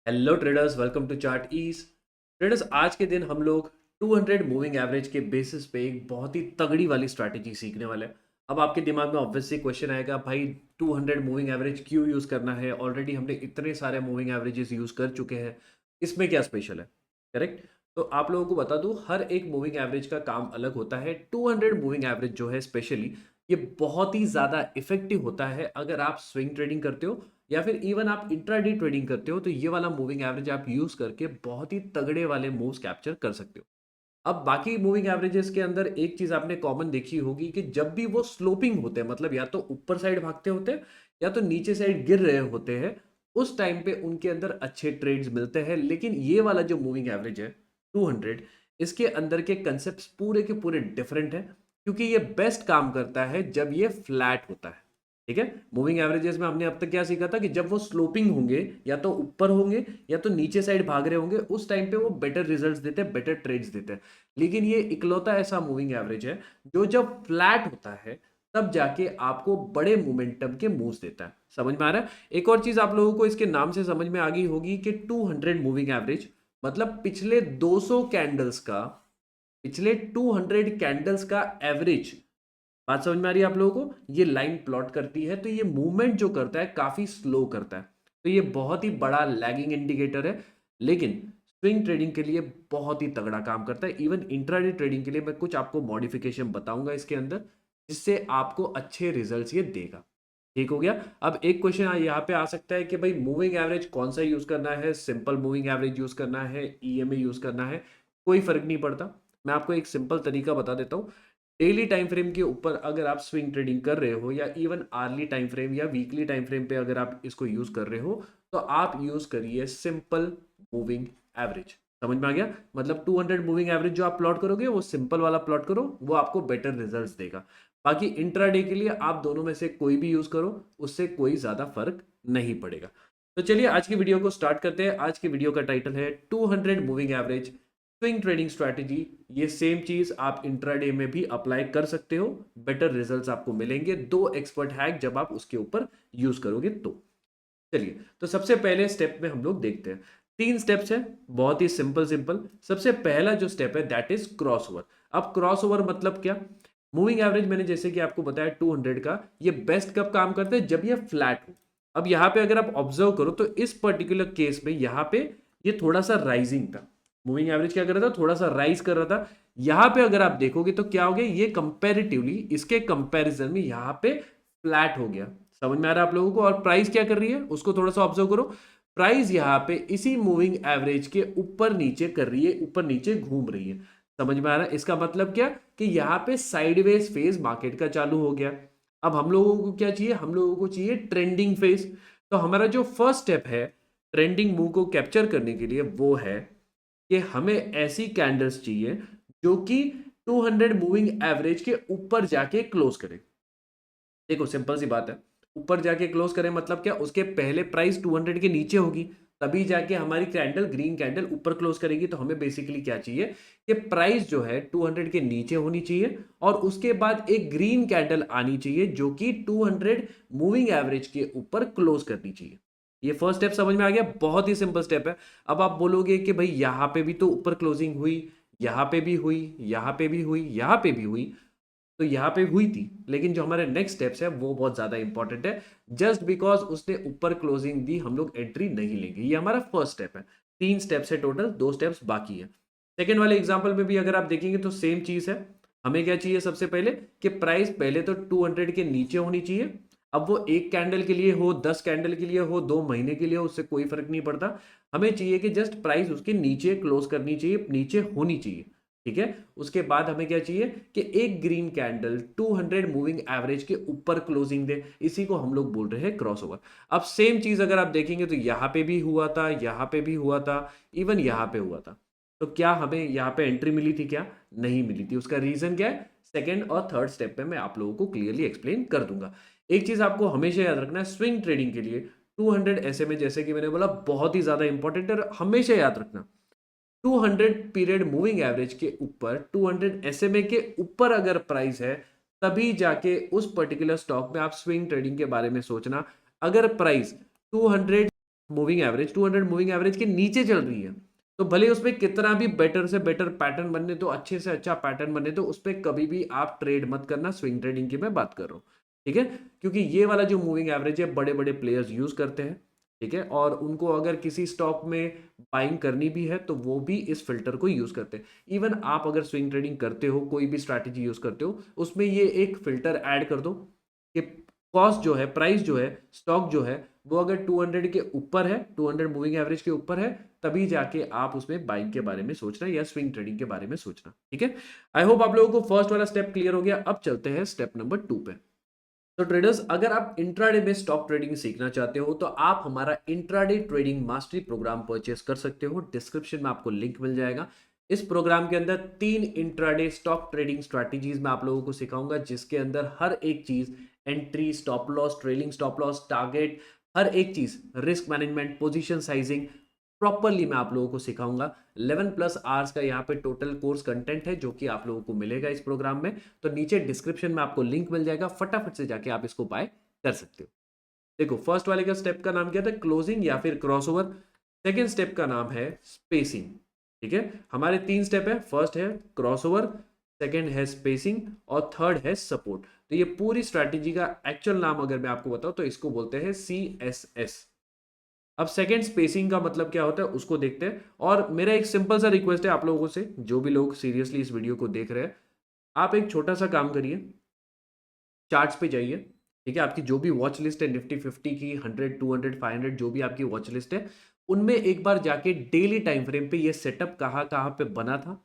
Hello traders, welcome to Chart Ease. Traders, आज के दिन हम लोग 200 मूविंग एवरेज के बेसिस पे एक बहुत ही तगड़ी वाली स्ट्रैटेजी सीखने वाले हैं। अब आपके दिमाग में ऑब्वियसली क्वेश्चन आएगा, भाई 200 मूविंग एवरेज क्यों यूज़ करना है? ऑलरेडी हमने इतने सारे मूविंग एवरेजेस यूज़ कर चुके हैं, इसमें क्या स्पेशल है? करेक्ट। तो आप लोगों को बता दूं, हर एक मूविंग एवरेज का काम अलग होता है। 200 मूविंग एवरेज जो है स्पेशली, ये बहुत ही ज़्यादा इफेक्टिव होता है अगर आप स्विंग ट्रेडिंग करते हो या फिर इवन आप इंट्राडे ट्रेडिंग करते हो। तो ये वाला मूविंग एवरेज आप यूज करके बहुत ही तगड़े वाले मूव्स कैप्चर कर सकते हो। अब बाकी मूविंग एवरेजेस के अंदर एक चीज आपने कॉमन देखी होगी कि जब भी वो स्लोपिंग होते हैं, मतलब या तो ऊपर साइड भागते होते हैं या तो नीचे साइड गिर रहे होते हैं, उस टाइम पे उनके अंदर अच्छे ट्रेड्स मिलते हैं। लेकिन ये वाला जो मूविंग एवरेज है 200, इसके अंदर के कंसेप्ट पूरे के पूरे डिफरेंट है, क्योंकि ये बेस्ट काम करता है जब ये फ्लैट होता है। ठीक है। मूविंग एवरेजेस में हमने अब तक क्या सीखा था कि जब वो स्लोपिंग होंगे, या तो ऊपर होंगे या तो नीचे साइड भाग रहे होंगे, उस टाइम पे वो बेटर रिजल्ट्स देते हैं, बेटर ट्रेड्स देते हैं। लेकिन ये इकलौता ऐसा मूविंग एवरेज है जो जब फ्लैट होता है तब जाके आपको बड़े मोमेंटम के मूव्स देता है। समझ में आ रहा है? एक और चीज आप लोगों को इसके नाम से समझ में आ गई होगी कि 200 मूविंग एवरेज मतलब पिछले 200 कैंडल्स का एवरेज। बात समझ में आ रही है आप लोगों को? ये लाइन प्लॉट करती है, तो ये मूवमेंट जो करता है काफी स्लो करता है। तो ये बहुत ही बड़ा लैगिंग इंडिकेटर है, लेकिन स्विंग ट्रेडिंग के लिए बहुत ही तगड़ा काम करता है। इवन इंट्राडे ट्रेडिंग के लिए मैं कुछ आपको मॉडिफिकेशन बताऊंगा इसके अंदर, जिससे आपको अच्छे रिजल्ट्स ये देगा। ठीक हो गया। अब एक क्वेश्चन यहाँ पे आ सकता है कि भाई मूविंग एवरेज कौन सा यूज करना है, सिंपल मूविंग एवरेज यूज करना है, ईएमए यूज करना है? कोई फर्क नहीं पड़ता। मैं आपको एक सिंपल तरीका बता देता हूँ। डेली टाइम फ्रेम के ऊपर अगर आप स्विंग ट्रेडिंग कर रहे हो, या इवन आर्ली टाइम फ्रेम या वीकली टाइम फ्रेम पे अगर आप इसको यूज कर रहे हो, तो आप यूज करिए सिंपल मूविंग एवरेज। समझ में आ गया? मतलब 200 मूविंग एवरेज जो आप प्लॉट करोगे वो सिंपल वाला प्लॉट करो, वो आपको बेटर रिजल्ट्स देगा। बाकी इंट्राडे के लिए आप दोनों में से कोई भी यूज करो, उससे कोई ज्यादा फर्क नहीं पड़ेगा। तो चलिए आज की वीडियो को स्टार्ट करते हैं। आज की वीडियो का टाइटल है 200 moving average swing trading strategy. ये सेम चीज आप इंट्राडे में भी अप्लाई कर सकते हो, बेटर रिजल्ट्स आपको मिलेंगे। दो एक्सपर्ट हैक जब आप उसके ऊपर यूज करोगे तो। चलिए, तो सबसे पहले स्टेप में हम लोग देखते हैं। तीन स्टेप्स है, बहुत ही सिंपल सिंपल। सबसे पहला जो स्टेप है दैट इज क्रॉस ओवर। अब क्रॉस ओवर मतलब क्या? मूविंग एवरेज मैंने जैसे कि आपको बताया 200 का, ये बेस्ट कब काम करता है? जब ये फ्लैट हो। अब यहाँ पे अगर आप ऑब्जर्व करो तो इस पर्टिकुलर केस में यहाँ पे ये थोड़ा सा राइजिंग था। मूविंग एवरेज क्या कर रहा था? थोड़ा सा राइज कर रहा था। यहाँ पे अगर आप देखोगे तो क्या हो गया, ये कंपेरेटिवली इसके कंपैरिजन में यहाँ पे फ्लैट हो गया। समझ में आ रहा है आप लोगों को? और प्राइस क्या कर रही है उसको थोड़ा सा ऑब्जर्व करो। प्राइस यहाँ पे इसी मूविंग एवरेज के ऊपर नीचे कर रही है, ऊपर नीचे घूम रही है। समझ में आ रहा है? इसका मतलब क्या कि यहाँ पे साइडवेज फेज मार्केट का चालू हो गया। अब हम लोगों को क्या चाहिए? हम लोगों को चाहिए ट्रेंडिंग फेज। तो हमारा जो फर्स्ट स्टेप है ट्रेंडिंग मूव को कैप्चर करने के लिए, वो है कि हमें ऐसी कैंडल्स चाहिए जो कि 200 मूविंग एवरेज के ऊपर जाके क्लोज करे। देखो सिंपल सी बात है, ऊपर जाके क्लोज करें मतलब क्या? उसके पहले प्राइस 200 के नीचे होगी, तभी जाके हमारी कैंडल, ग्रीन कैंडल, ऊपर क्लोज करेगी। तो हमें बेसिकली क्या चाहिए कि प्राइस जो है 200 के नीचे होनी चाहिए, और उसके बाद एक ग्रीन कैंडल आनी चाहिए जो कि 200 मूविंग एवरेज के ऊपर क्लोज करनी चाहिए। ये फर्स्ट स्टेप समझ में आ गया? बहुत ही सिंपल स्टेप है। अब आप बोलोगे कि भाई यहां पे भी तो ऊपर क्लोजिंग हुई, यहां पे भी हुई, यहां पे भी हुई, यहां पे भी हुई। तो यहाँ पे हुई थी, लेकिन जो हमारे नेक्स्ट स्टेप्स है वो बहुत ज्यादा इंपॉर्टेंट है। जस्ट बिकॉज उसने ऊपर क्लोजिंग दी हम लोग एंट्री नहीं लेंगे। ये हमारा फर्स्ट स्टेप है। तीन स्टेप्स है टोटल, दो स्टेप्स बाकी है। सेकेंड वाले एग्जाम्पल में भी अगर आप देखेंगे तो सेम चीज है। हमें क्या चाहिए? सबसे पहले कि प्राइस पहले तो 200 के नीचे होनी चाहिए। अब वो एक कैंडल के लिए हो, 10 कैंडल के लिए हो, 2 महीने के लिए हो, उससे कोई फर्क नहीं पड़ता। हमें चाहिए कि जस्ट प्राइस उसके नीचे क्लोज करनी चाहिए, नीचे होनी चाहिए। ठीक है। उसके बाद हमें क्या चाहिए कि एक ग्रीन कैंडल 200 मूविंग एवरेज के ऊपर क्लोजिंग दे। इसी को हम लोग बोल रहे हैं क्रॉसओवर। अब सेम चीज अगर आप देखेंगे तो यहां पे भी हुआ था, यहां पे भी हुआ था, इवन यहां पे हुआ था। तो क्या हमें यहां पे एंट्री मिली थी? क्या नहीं मिली थी? उसका रीजन क्या है? सेकेंड और थर्ड स्टेप में मैं आप लोगों को क्लियरली एक्सप्लेन कर दूंगा। एक चीज आपको हमेशा याद रखना है, स्विंग ट्रेडिंग के लिए 200 एसएमए जैसे कि मैंने बोला बहुत ही ज्यादा इंपॉर्टेंट है। हमेशा याद रखना, 200 पीरियड मूविंग एवरेज के ऊपर, 200 एसएमए के ऊपर अगर प्राइस है, तभी जाके उस पर्टिकुलर स्टॉक में आप स्विंग ट्रेडिंग के बारे में सोचना। अगर price 200 moving average 200 moving average के नीचे चल रही है, तो भले उसमें कितना भी बेटर से बेटर पैटर्न बनने तो अच्छे से अच्छा पैटर्न बने तो उस पर कभी भी आप ट्रेड मत करना। स्विंग ट्रेडिंग की मैं बात कर रहा हूँ, ठीक है, क्योंकि ये वाला जो मूविंग एवरेज है बड़े बड़े प्लेयर्स यूज करते हैं, ठीक है, और उनको अगर किसी स्टॉक में बाइंग करनी भी है तो वो भी इस फिल्टर को यूज करते हैं। इवन आप अगर स्विंग ट्रेडिंग करते हो, कोई भी स्ट्रैटेजी यूज करते हो, उसमें ये एक फिल्टर ऐड कर दो कि कॉस्ट जो है, प्राइस जो है, स्टॉक जो है, वो अगर 200 के ऊपर है, 200 मूविंग एवरेज के ऊपर है, तभी जाके आप उसमें बाइंग के बारे में सोचना या स्विंग ट्रेडिंग के बारे में सोचना, ठीक है। आई होप आप लोगों को फर्स्ट वाला स्टेप क्लियर हो गया। अब चलते हैं स्टेप नंबर 2 पे। तो ट्रेडर्स, अगर आप इंट्राडे में स्टॉक ट्रेडिंग सीखना चाहते हो तो आप हमारा intraday trading mastery program purchase कर सकते हो। डिस्क्रिप्शन में आपको लिंक मिल जाएगा। इस प्रोग्राम के अंदर 3 इंट्राडे स्टॉक ट्रेडिंग स्ट्रैटेजीज मैं आप लोगों को सिखाऊंगा, जिसके अंदर हर एक चीज, entry, stop loss, trailing stop loss, target, हर एक चीज, risk management, position sizing, properly मैं आप लोगों को सिखाऊंगा। 11+ आवर्स का यहाँ पे टोटल कोर्स कंटेंट है जो कि आप लोगों को मिलेगा इस प्रोग्राम में। तो नीचे डिस्क्रिप्शन में आपको लिंक मिल जाएगा, फटाफट से जाके आप इसको बाय कर सकते हो। देखो, फर्स्ट वाले का स्टेप का नाम क्या था? क्लोजिंग या फिर क्रॉसओवर। सेकेंड स्टेप का नाम है स्पेसिंग, ठीक है। हमारे 3 स्टेप है। फर्स्ट है क्रॉसओवर, सेकेंड है स्पेसिंग और थर्ड है सपोर्ट। तो ये पूरी स्ट्रैटेजी का एक्चुअल नाम अगर मैं आपको बताऊं तो इसको बोलते हैं CSS। अब सेकेंड स्पेसिंग का मतलब क्या होता है उसको देखते हैं। और मेरा एक सिंपल सा रिक्वेस्ट है आप लोगों से, जो भी लोग सीरियसली इस वीडियो को देख रहे हैं, आप एक छोटा सा काम करिए, चार्ट्स पे जाइए, ठीक है। आपकी जो भी वॉच लिस्ट है निफ्टी 50 की, 100, 200, 500, जो भी आपकी वॉच लिस्ट है, उनमें एक बार जाके डेली टाइम फ्रेम पे ये सेटअप कहाँ कहाँ पे बना था,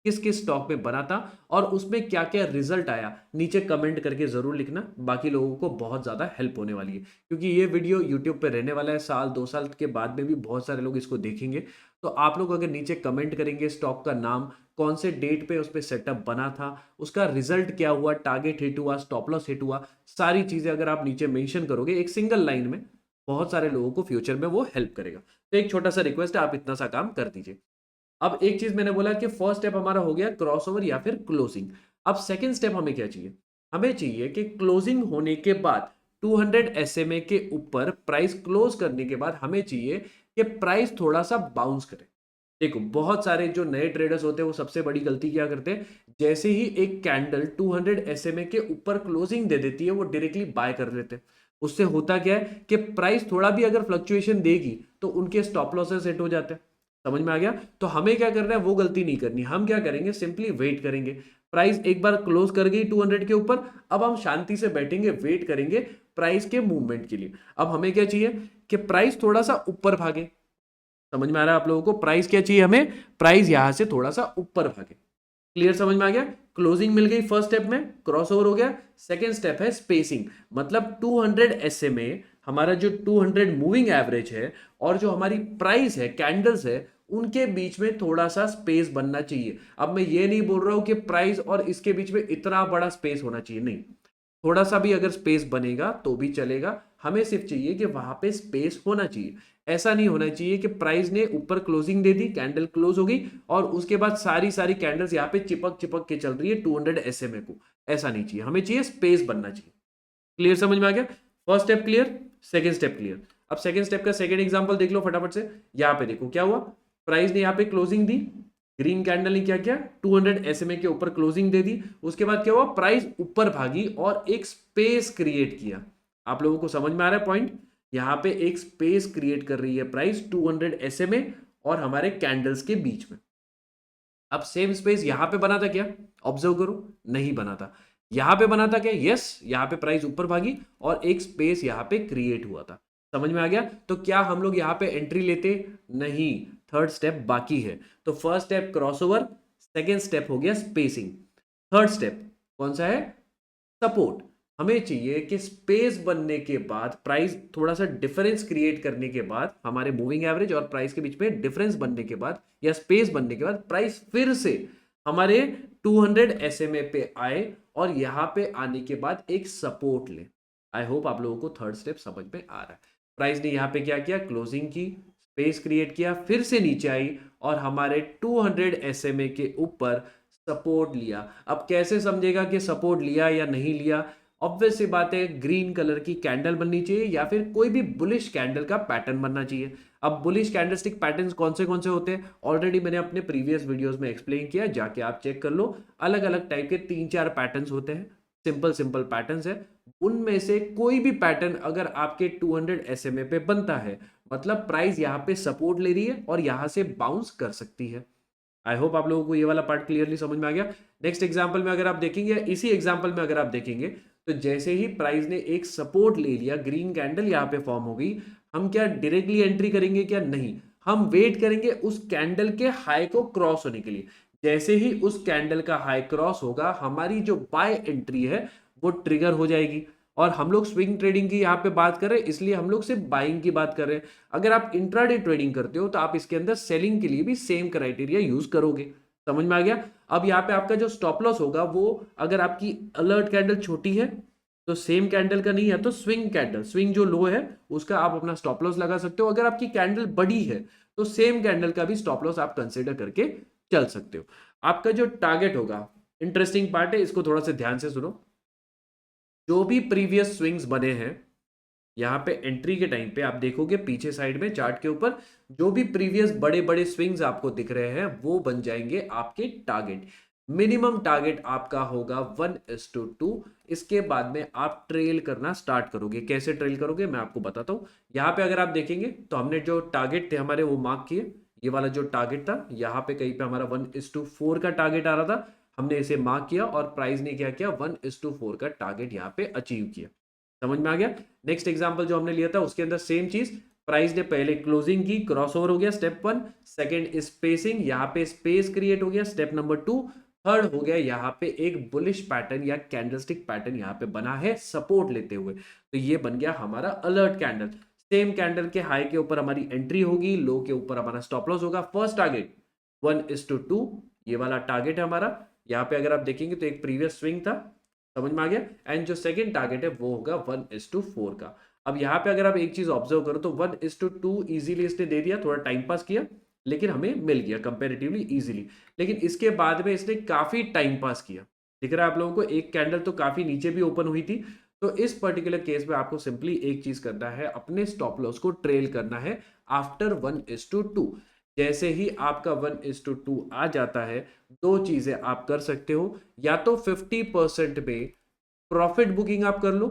किस किस स्टॉक में बना था और उसमें क्या क्या रिजल्ट आया, नीचे कमेंट करके जरूर लिखना। बाकी लोगों को बहुत ज्यादा हेल्प होने वाली है, क्योंकि ये वीडियो यूट्यूब पे रहने वाला है। साल 2 साल के बाद में भी बहुत सारे लोग इसको देखेंगे। तो आप लोग अगर नीचे कमेंट करेंगे स्टॉक का नाम, कौन से डेट पे उस पर सेटअप बना था, उसका रिजल्ट क्या हुआ, टारगेट हिट हुआ, स्टॉप लॉस हिट हुआ, सारी चीजें अगर आप नीचे मेंशन करोगे एक सिंगल लाइन में, बहुत सारे लोगों को फ्यूचर में वो हेल्प करेगा। तो एक छोटा सा रिक्वेस्ट है, आप इतना सा काम कर दीजिए। अब एक चीज मैंने बोला कि फर्स्ट स्टेप हमारा हो गया क्रॉसओवर या फिर क्लोजिंग। अब सेकंड स्टेप हमें क्या चाहिए? हमें चाहिए कि क्लोजिंग होने के बाद 200 SMA के ऊपर प्राइस क्लोज करने के बाद हमें चाहिए कि प्राइस थोड़ा सा बाउंस करे। देखो, बहुत सारे जो नए ट्रेडर्स होते हैं वो सबसे बड़ी गलती क्या करते हैं, जैसे ही एक कैंडल 200 SMA के ऊपर क्लोजिंग दे देती है वो डायरेक्टली बाय कर लेते हैं। उससे होता क्या है कि प्राइस थोड़ा भी अगर फ्लक्चुएशन देगी तो उनके स्टॉप लॉसेस सेट हो जाते हैं। समझ में आ गया? तो हमें क्या करना है, वो गलती नहीं करनी। हम क्या करेंगे, सिंपली वेट करेंगे। प्राइस एक बार क्लोज कर गई 200 के ऊपर, अब हम शांति से बैठेंगे, वेट करेंगे प्राइस के मूवमेंट के लिए। अब हमें क्या चाहिए कि प्राइस थोड़ा सा ऊपर भागे। समझ में आ रहा है आप लोगों को? प्राइस क्या चाहिए हमें? प्राइस यहां से थोड़ा सा ऊपर भागे। क्लियर? समझ में आ गया? क्लोजिंग मिल गई फर्स्ट स्टेप में, क्रॉसओवर हो गया। सेकंड स्टेप है स्पेसिंग, मतलब 200 SMA, हमारा जो 200 मूविंग एवरेज है और जो हमारी प्राइस है, कैंडल्स है, उनके बीच में थोड़ा सा स्पेस बनना चाहिए। अब मैं ये नहीं बोल रहा हूं कि प्राइस और इसके बीच में इतना बड़ा स्पेस होना चाहिए, नहीं, थोड़ा सा भी अगर स्पेस बनेगा तो भी चलेगा। हमें सिर्फ चाहिए कि वहां पे स्पेस होना चाहिए। ऐसा नहीं होना चाहिए कि प्राइस ने ऊपर क्लोजिंग दे दी, कैंडल क्लोज हो गई और उसके बाद सारी सारी कैंडल्स यहाँ पे चिपक चिपक के चल रही है 200 SMA को। ऐसा नहीं चाहिए, हमें चाहिए स्पेस बनना चाहिए। क्लियर? समझ में आ गया? First step clear, second step clear. अब सेकंड स्टेप का सेकंड एग्जांपल देख लो फटाफट से। यहाँ पे देखो क्या हुआ, प्राइस ने यहाँ पे क्लोजिंग दी, ग्रीन कैंडल ने क्या किया, 200 SMA के ऊपर क्लोजिंग दे दी। उसके बाद क्या हुआ, प्राइस ऊपर भागी और एक स्पेस क्रिएट किया। आप लोगों को समझ में आ रहा है पॉइंट? यहां पे एक स्पेस क्रिएट कर रही है प्राइस 200 SMA और हमारे कैंडल्स के बीच में। अब सेम स्पेस यहां पे बना था क्या? ऑब्जर्व करो, नहीं बना था। यहां पे बना था क्या? यस, यहां पे प्राइस ऊपर भागी और एक स्पेस यहां पे क्रिएट हुआ था। समझ में आ गया? तो क्या हम लोग यहां पे एंट्री लेते? नहीं, थर्ड स्टेप बाकी है। तो first step crossover, second step हो गया स्पेसिंग, थर्ड स्टेप कौन सा है? सपोर्ट। हमें चाहिए कि स्पेस बनने के बाद, प्राइस थोड़ा सा डिफरेंस क्रिएट करने के बाद, हमारे मूविंग एवरेज और प्राइस के बीच में डिफरेंस बनने के बाद या स्पेस बनने के बाद प्राइस फिर से हमारे 200 SMA पे आए और यहां पे आने के बाद एक सपोर्ट ले। आई होप आप लोगों को थर्ड स्टेप समझ में आ रहा है। प्राइस ने यहां पे क्या किया, क्लोजिंग की, स्पेस क्रिएट किया, फिर से नीचे आई और हमारे 200 SMA के ऊपर सपोर्ट लिया। अब कैसे समझेगा कि सपोर्ट लिया या नहीं लिया? ऑब्वियस सी बात है, ग्रीन कलर की कैंडल बननी चाहिए या फिर कोई भी बुलिश कैंडल का पैटर्न बनना चाहिए। अब बुलिश कैंडलस्टिक पैटर्न्स कौन से होते हैं, ऑलरेडी मैंने अपने प्रीवियस वीडियोस में एक्सप्लेन किया, जाके आप चेक कर लो। अलग अलग टाइप के 3-4 पैटर्न्स होते हैं, सिंपल सिंपल पैटर्न्स है। उनमें से कोई भी पैटर्न अगर आपके 200 SMA पे बनता है, मतलब प्राइस यहाँ पे सपोर्ट ले रही है और यहाँ से बाउंस कर सकती है। आई होप आप लोगों को ये वाला पार्ट क्लियरली समझ में आ गया। नेक्स्ट एग्जांपल में अगर आप देखेंगे, इसी एग्जांपल में अगर आप देखेंगे, तो जैसे ही प्राइस ने एक सपोर्ट ले लिया, ग्रीन कैंडल यहाँ पे फॉर्म हो गई, हम क्या डायरेक्टली एंट्री करेंगे क्या? नहीं, हम वेट करेंगे उस कैंडल के हाई को क्रॉस होने के लिए। जैसे ही उस कैंडल का हाई क्रॉस होगा, हमारी जो बाय एंट्री है वो ट्रिगर हो जाएगी। और हम लोग स्विंग ट्रेडिंग की यहाँ पे बात कर रहे हैं, इसलिए हम लोग सिर्फ बाइंग की बात कर रहे हैं। अगर आप इंट्राडे ट्रेडिंग करते हो तो आप इसके अंदर सेलिंग के लिए भी सेम क्राइटेरिया यूज करोगे। समझ में आ गया? अब यहाँ पे आपका जो स्टॉप लॉस होगा, वो अगर आपकी अलर्ट कैंडल छोटी है तो सेम कैंडल का नहीं है, तो स्विंग कैंडल, स्विंग जो लो है उसका आप अपना स्टॉप लॉस लगा सकते हो। अगर आपकी कैंडल बड़ी है तो सेम कैंडल का भी स्टॉप लॉस आप कंसिडर करके चल सकते हो। आपका जो टारगेट होगा, इंटरेस्टिंग पार्ट है, इसको थोड़ा सा ध्यान से सुनो। जो भी प्रीवियस स्विंग्स बने हैं, यहाँ पे एंट्री के टाइम पे आप देखोगे पीछे साइड में चार्ट के ऊपर, जो भी प्रीवियस बड़े बड़े स्विंग्स आपको दिख रहे हैं वो बन जाएंगे आपके टारगेट। मिनिमम टारगेट आपका होगा 1:2। इसके बाद में आप ट्रेल करना स्टार्ट करोगे। कैसे ट्रेल करोगे मैं आपको बताता हूँ। यहाँ पे अगर आप देखेंगे तो हमने जो टारगेट थे हमारे वो मार्क किए। ये वाला जो टारगेट था, यहाँ पे कहीं पे हमारा 1:4 का टारगेट आ रहा था, हमने इसे मार्क किया और प्राइस ने क्या किया, 1:4 का टारगेट यहाँ पे अचीव किया। समझ में आ गया? नेक्स्ट एग्जांपल जो हमने लिया था उसके अंदर सेम चीज, प्राइस ने पहले क्लोजिंग की, क्रॉसओवर हो गया स्टेप 1, सेकंड स्पेसिंग, यहाँ पे स्पेस क्रिएट हो गया स्टेप नंबर 2, थर्ड हो गया यहाँ पे एक बुलिश पैटर्न या कैंडलस्टिक पैटर्न यहाँ पे बना है सपोर्ट लेते हुए, तो ये बन गया हमारा अलर्ट कैंडल। सेम कैंडल के हाई के ऊपर हमारी एंट्री होगी, लो के ऊपर हमारा स्टॉप लॉस होगा। फर्स्ट टारगेट 1:2, ये वाला टारगेट है हमारा। यहाँ पे अगर आप देखेंगे तो एक प्रीवियस स्विंग था, समझ में आ गया। एंड जो सेकंड टारगेट है वो होगा 1:4 का। अब यहाँ पे अगर आप एक चीज ऑब्जर्व करो तो 1:2 इजीली इसने दे दिया, थोड़ा टाइम पास किया लेकिन हमें मिल गया कंपैरेटिवली इजीली। लेकिन इसके बाद में इसने काफी टाइम पास किया, दिख रहा है आप लोगों को, एक कैंडल तो काफी नीचे भी ओपन हुई थी। तो इस पर्टिकुलर केस में आपको सिंपली एक चीज करना है, अपने स्टॉप लॉस को ट्रेल करना है आफ्टर 1:2। जैसे ही आपका 1:2 आ जाता है, दो चीजें आप कर सकते हो, या तो 50% में प्रॉफिट बुकिंग आप कर लो,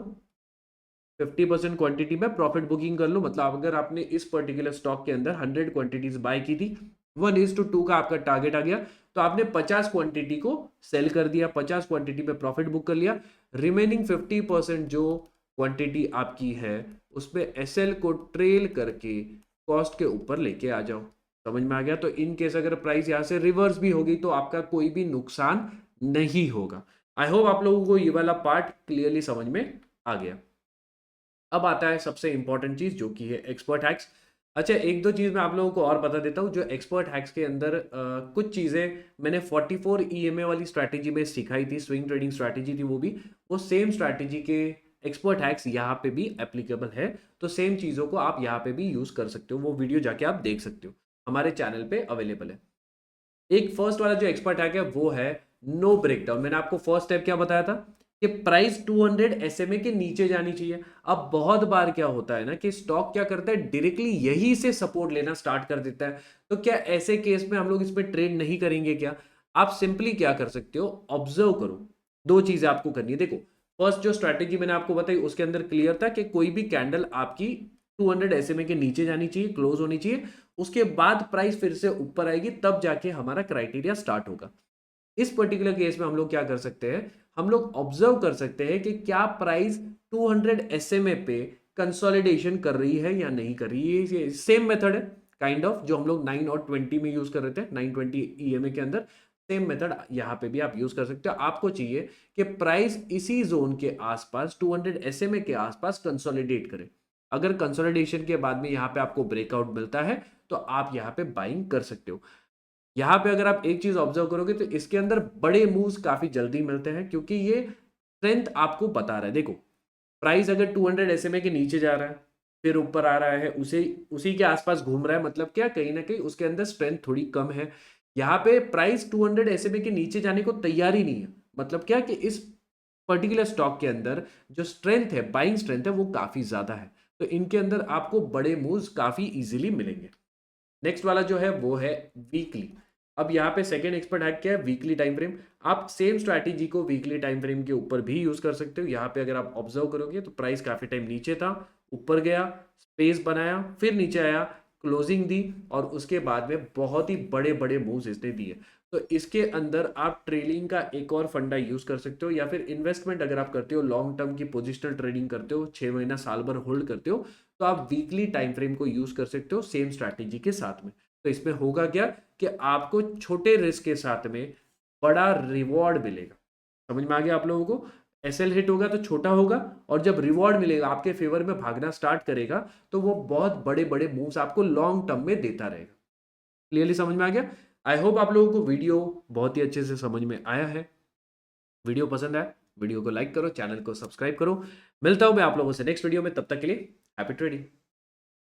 50% क्वांटिटी में प्रॉफिट बुकिंग कर लो। मतलब अगर आपने इस पर्टिकुलर स्टॉक के अंदर 100 क्वांटिटीज बाय की थी, 1:2 का आपका टारगेट आ गया, तो आपने 50 क्वांटिटी को सेल कर दिया, 50 क्वांटिटी पे प्रॉफिट बुक कर लिया। रिमेनिंग 50% जो क्वांटिटी आपकी है उसमें एसएल को ट्रेल करके कॉस्ट के ऊपर लेके आ जाओ। समझ में आ गया? तो इन केस अगर प्राइस यहां से रिवर्स भी होगी तो आपका कोई भी नुकसान नहीं होगा। आई होप आप लोगों को ये वाला पार्ट क्लियरली समझ में आ गया। अब आता है सबसे इंपॉर्टेंट चीज जो कि है एक्सपर्ट हैक्स। अच्छा, एक दो चीज मैं आप लोगों को और बता देता हूँ। जो एक्सपर्ट हैक्स के अंदर कुछ चीजें मैंने 44 EMA वाली स्ट्रैटेजी में सिखाई थी, स्विंग ट्रेडिंग स्ट्रैटेजी थी वो सेम स्ट्रैटेजी के एक्सपर्ट हैक्स यहाँ पे भी एप्लीकेबल है। तो सेम चीजों को आप यहाँ पे भी यूज कर सकते हो, वो वीडियो जाके आप देख सकते हो, हमारे चैनल पे अवेलेबल है। एक फर्स्ट वाला जो एक्सपर्ट हैक है वो है नो ब्रेकडाउन। मैंने आपको फर्स्ट स्टेप क्या बताया था कि प्राइस 200 SMA के नीचे जानी चाहिए। अब बहुत बार क्या होता है ना कि स्टॉक क्या करता है, डायरेक्टली यही से सपोर्ट लेना स्टार्ट कर देता है। तो क्या ऐसे केस में हम लोग इसमें ट्रेड नहीं करेंगे क्या? आप सिंपली क्या कर सकते हो, ऑब्जर्व करो। दो चीजें आपको करनी है। देखो, फर्स्ट जो स्ट्रैटेजी मैंने आपको बताई उसके अंदर क्लियर था कि कोई भी कैंडल आपकी 200 SMA के नीचे जानी चाहिए, क्लोज होनी चाहिए, उसके बाद प्राइस फिर से ऊपर आएगी, तब जाके हमारा क्राइटेरिया स्टार्ट होगा। इस पर्टिकुलर केस में हम लोग क्या कर सकते हैं, हम लोग ऑब्जर्व कर सकते हैं कि क्या प्राइस 200 SMA पे कंसोलिडेशन कर रही है या नहीं कर रही है। ये सेम मेथड है काइंड ऑफ जो हम लोग 9 और 20 में यूज कर रहे थे, 920 EMA के अंदर। सेम मेथड यहाँ पे भी आप यूज कर सकते हो। आपको चाहिए कि प्राइस इसी जोन के आसपास 200 SMA के आसपास कंसोलिडेट करे। अगर कंसोलिडेशन के बाद में यहाँ पे आपको ब्रेकआउट मिलता है तो आप यहाँ पे बाइंग कर सकते हो। यहाँ पे अगर आप एक चीज ऑब्जर्व करोगे तो इसके अंदर बड़े मूव्स काफी जल्दी मिलते हैं, क्योंकि ये स्ट्रेंथ आपको बता रहा है। देखो, प्राइस अगर 200 SMA के नीचे जा रहा है, फिर ऊपर आ रहा है, उसे उसी के आसपास घूम रहा है, मतलब क्या, कहीं ना कहीं उसके अंदर स्ट्रेंथ थोड़ी कम है। यहाँ पे प्राइस 200 SMA के नीचे जाने को तैयार ही नहीं है, मतलब क्या कि इस पर्टिकुलर स्टॉक के अंदर जो स्ट्रेंथ है, बाइंग स्ट्रेंथ है, वो काफी ज्यादा है। तो इनके अंदर आपको बड़े मूव्स काफी इजीली मिलेंगे। नेक्स्ट वाला जो है वो है वीकली। अब यहाँ पे सेकंड एक्सपर्ट हैक क्या है, वीकली टाइम फ्रेम। आप सेम स्ट्रैटेजी को वीकली टाइम फ्रेम के ऊपर भी यूज कर सकते हो। यहाँ पे अगर आप ऑब्जर्व करोगे तो प्राइस काफी टाइम नीचे था, ऊपर गया, स्पेस बनाया, फिर नीचे आया, क्लोजिंग दी, और उसके बाद में बहुत ही बड़े बड़े मूव्स इसने दिए। तो इसके अंदर आप ट्रेलिंग का एक और फंडा यूज कर सकते हो, या फिर इन्वेस्टमेंट अगर आप करते हो, लॉन्ग टर्म की पोजिशनल ट्रेडिंग करते हो, 6 महीना साल भर होल्ड करते हो, तो आप वीकली टाइम फ्रेम को यूज कर सकते हो सेम स्ट्रैटेजी के साथ में। तो इसमें होगा क्या कि आपको छोटे रिस्क के साथ में बड़ा रिवॉर्ड मिलेगा। समझ में आ गया आप लोगों को? एसएल हिट होगा तो छोटा होगा, और जब रिवॉर्ड मिलेगा, आपके फेवर में भागना स्टार्ट करेगा, तो वो बहुत बड़े बड़े मूव्स आपको लॉन्ग टर्म में देता रहेगा। क्लियरली समझ में आ गया? आई होप आप लोगों को वीडियो बहुत ही अच्छे से समझ में आया है। वीडियो पसंद आए, वीडियो को लाइक करो, चैनल को सब्सक्राइब करो। मिलता हूं मैं आप लोगों से नेक्स्ट वीडियो में, तब तक के लिए हैप्पी ट्रेडिंग।